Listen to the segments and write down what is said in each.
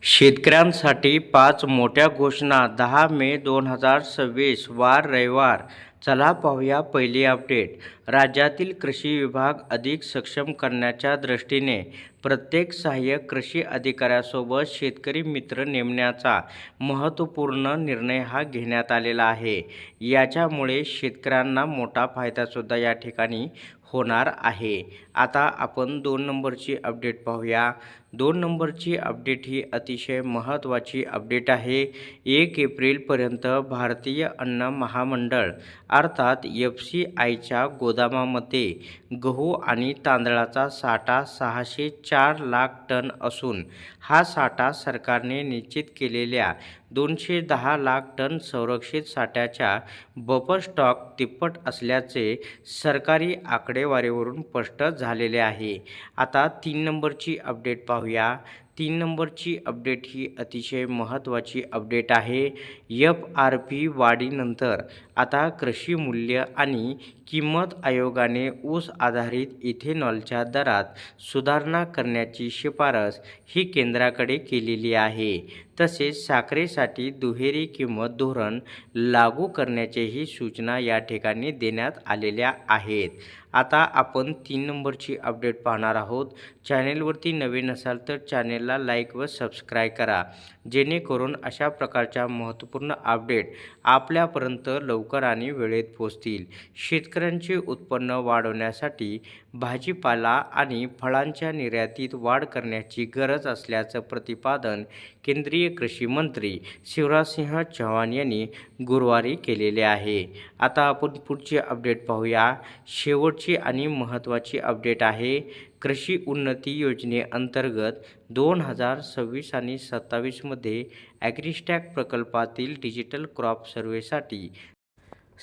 शेतकऱ्यांसाठी 5 मोठ्या घोषणा 10 मे 2026 वार रविवार. चला पाहूया पहिली अपडेट. राज्यातील कृषी विभाग अधिक सक्षम करण्याच्या दृष्टीने प्रत्येक सहाय्यक कृषी अधिकाऱ्यासोबत शेतकरी मित्र नेमण्याचा महत्त्वपूर्ण निर्णय घेण्यात आलेला आहे. याच्यामुळे शेतकऱ्यांना मोठा फायदासुद्धा या ठिकाणी होणार आहे. आता आपण 2 नंबरची अपडेट पाहूया. 2 नंबरची अपडेट ही अतिशय महत्त्वाची अपडेट आहे. 1 एप्रिलपर्यंत भारतीय अन्न महामंडळ अर्थात FCIच्या गोदामामध्ये गहू आणि तांदळाचा साठा 604 लाख टन असून हा साठा सरकारने निश्चित केलेल्या 210 लाख टन संरक्षित साठ्याच्या बफर स्टॉक तिप्पट असल्याचे सरकारी आकडेवारीवरून स्पष्ट झालेले आहे. आता 3 नंबरची अपडेट पाहूया. 3 नंबरची अपडेट ही अतिशय महत्त्वाची अपडेट आहे. FRP वाढीनंतर आता कृषी मूल्य आणि किंमत आयोगाने ऊस आधारित इथेनॉलच्या दरात सुधारणा करण्याची शिफारस ही केंद्राकडे केलेली आहे. तसेच साखरेसाठी दुहेरी किंमत धोरण लागू करण्याचेही सूचना या ठिकाणी देण्यात आलेल्या आहेत. आता आपण 3 नंबरची अपडेट पाहणार आहोत. चॅनेलवरती नवीन असाल तर चॅनेलला लाईक व सबस्क्राईब करा, जेणेकरून अशा प्रकारच्या महत्त्वपूर्ण अपडेट आपल्यापर्यंत लवकर आणि वेळेत पोहोचतील. शेतकऱ्यांचे उत्पन्न वाढवण्यासाठी भाजीपाला आणि फळांच्या निर्यातीत वाढ करण्याची गरज असल्याचं प्रतिपादन केंद्रीय कृषी मंत्री शिवराजसिंह चौहान यांनी गुरुवारी केलेले आहे. आता आपण पुढची अपडेट पाहूया. शेवटची आणि महत्त्वाची अपडेट आहे. कृषी उन्नती योजनेअंतर्गत 2026 आणि 27 मध्ये ॲग्रिस्टॅक प्रकल्पातील डिजिटल क्रॉप सर्व्हेसाठी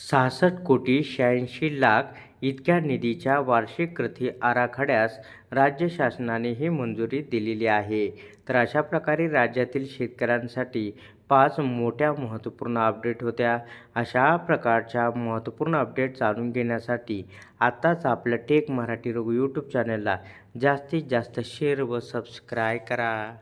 66 कोटी 86 लाख इतक्या निधीच्या वार्षिक कृती आराखड्यास राज्य शासनाने मंजुरी दिलेली आहे. तर अशा प्रकारे राज्यातील शेतकऱ्यांसाठी 5 मोठ्या महत्त्वपूर्ण अपडेट होत्या. अशा प्रकारच्या महत्त्वपूर्ण अपडेट जाणून घेण्यासाठी आत्ताच आपल्या टेक मराठी रघु यूट्यूब चॅनलला जास्तीत जास्त शेअर व सबस्क्राईब करा.